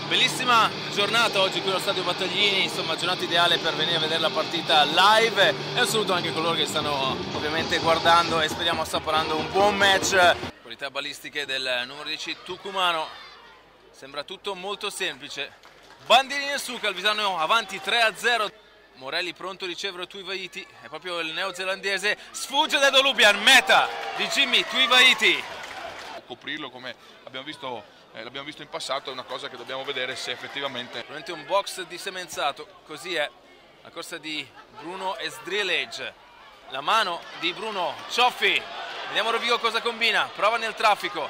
Bellissima giornata oggi qui allo Stadio Battaglini, insomma giornata ideale per venire a vedere la partita live e un saluto anche a coloro che stanno ovviamente guardando e speriamo assaporando un buon match. Qualità balistiche del numero 10 tucumano, sembra tutto molto semplice. Bandierine su, Calvisano avanti 3-0. Morelli pronto a ricevere Tuivaiti, è proprio il neozelandese, sfugge da Edolubian, meta di Jimmy Tuivaiti. Coprirlo come abbiamo visto in passato è una cosa che dobbiamo vedere se effettivamente... Probabilmente un box di semenzato, così è la corsa di Bruno Esdrilege, la mano di Bruno Cioffi, vediamo Rovigo cosa combina, prova nel traffico,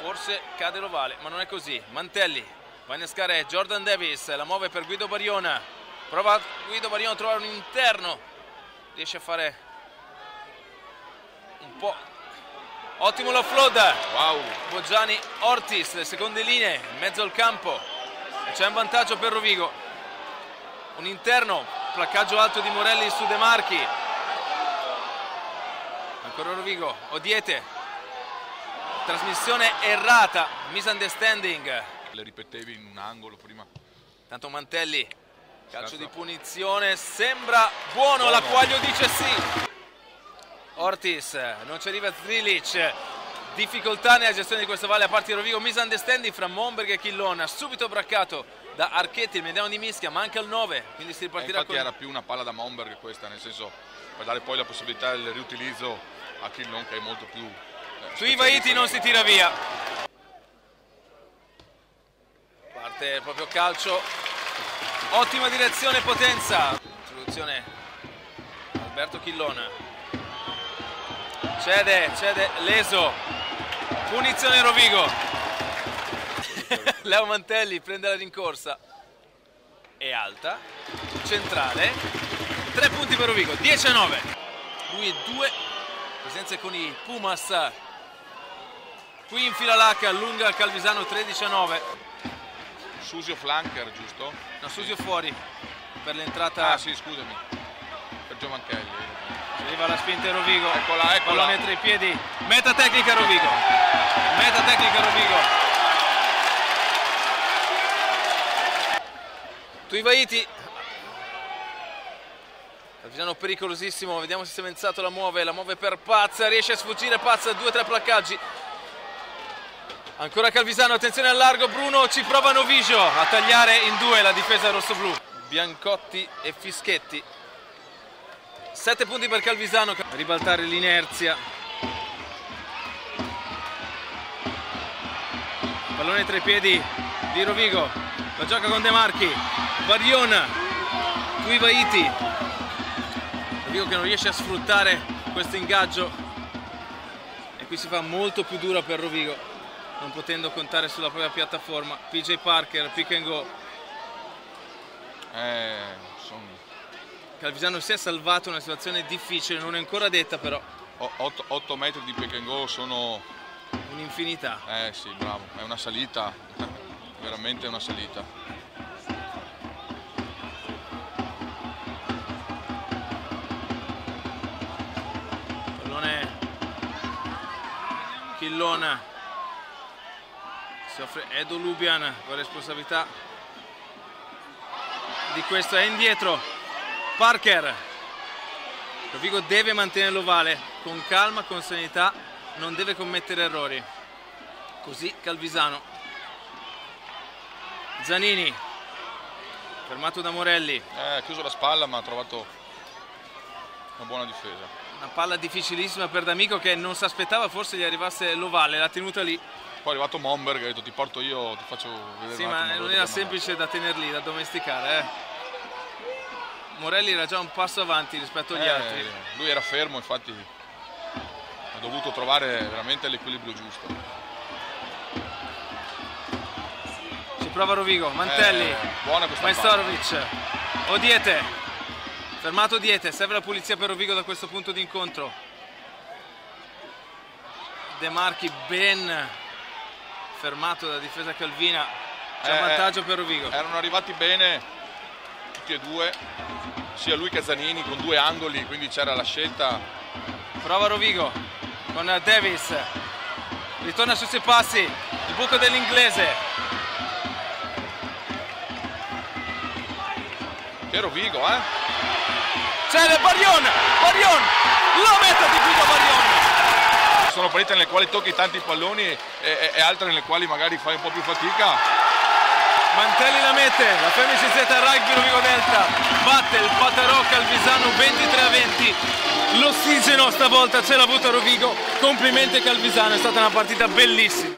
forse cade l'ovale ma non è così. Mantelli va a innescare Jordan Davis, la muove per Guido Barion, prova Guido Barion a trovare un interno, riesce a fare un po'. Ottimo l'offload, Wow. Boggiani Ortiz, le seconde linee, in mezzo al campo, c'è un vantaggio per Rovigo, un interno, placcaggio alto di Morelli su De Marchi, ancora Rovigo, Odiete, trasmissione errata, misunderstanding. Le ripetevi in un angolo prima. Tanto Mantelli, calcio di punizione, sembra buono, l'Acquaglio dice sì. Ortiz, non ci arriva Zrilic, difficoltà nella gestione di questa valle a parte di Rovigo, misunderstanding fra Momberg e Chillon, subito braccato da Archetti, il mediano di Mischia, manca il 9, quindi si ripartirà infatti era più una palla da Momberg questa, nel senso per dare poi la possibilità del riutilizzo a Chillon che è molto più... Tuivaiti non si tira via. Parte il proprio calcio, ottima direzione e potenza. Introduzione Alberto Chillon. Cede Leso, punizione Rovigo. Leo Mantelli prende la rincorsa, è alta, centrale, 3 punti per Rovigo, 10-9. Lui e 2 presenze con i Pumas. Qui infila l'H, allunga il Calvisano, 13-9. Susio flanker, giusto? No, Susio fuori per l'entrata. Ah sì, scusami, per Giovanchelli. Arriva la spinta di Rovigo, Eccola. pallone tra i piedi, meta tecnica Rovigo, Tuivaiti, Calvisano pericolosissimo, vediamo se Semenzato la muove per Paz, riesce a sfuggire Paz, 2-3 placcaggi, ancora Calvisano, attenzione al largo, Bruno, ci prova Novisio a tagliare in 2 la difesa rossoblu, Biancotti e Fischetti. 7 punti per Calvisano, a ribaltare l'inerzia. Pallone tra i piedi di Rovigo, la gioca con De Marchi, Barion, Tuivaiti. Rovigo che non riesce a sfruttare questo ingaggio e qui si fa molto più dura per Rovigo, non potendo contare sulla propria piattaforma. PJ Parker, pick and go. Calvisano si è salvato una situazione difficile, non è ancora detta però. 8 metri di pick and go sono... un'infinità. Sì, bravo, è una salita, veramente una salita. Pallone Chillon, si offre Edolubian con responsabilità di questo, è indietro. Parker, Rovigo deve mantenere l'ovale, con calma, con serenità, non deve commettere errori. Così Calvisano. Zanini, fermato da Morelli. Ha chiuso la spalla ma ha trovato una buona difesa. Una palla difficilissima per D'Amico che non si aspettava forse gli arrivasse l'ovale, l'ha tenuta lì. Poi è arrivato Momberg e ha detto ti porto io, ti faccio vedere. Sì, ma non era semplice da tenerli, da domesticare. Morelli era già un passo avanti rispetto agli altri. Lui era fermo, infatti ha dovuto trovare veramente l'equilibrio giusto. Ci prova Rovigo, Mantelli, buona questa Majstorovic, Odiete, fermato Odiete, serve la pulizia per Rovigo da questo punto di incontro. De Marchi ben fermato dalla difesa calvina, c'è un vantaggio per Rovigo. Erano arrivati bene tutti e due, sia lui che Zanini, con 2 angoli, quindi c'era la scelta. Prova Rovigo con Davis, ritorna sui suoi passi, il buco dell'inglese. Che Rovigo, C'è Barrion, la meta di Guido Barrion. Sono partite nelle quali tocchi tanti palloni e altre nelle quali magari fai un po' più fatica. Mantelli la mette, la FMCZ Rugby Rovigo Delta batte il Paterò Calvisano 23-20. L'ossigeno stavolta ce l'ha avuto Rovigo, complimenti Calvisano, è stata una partita bellissima.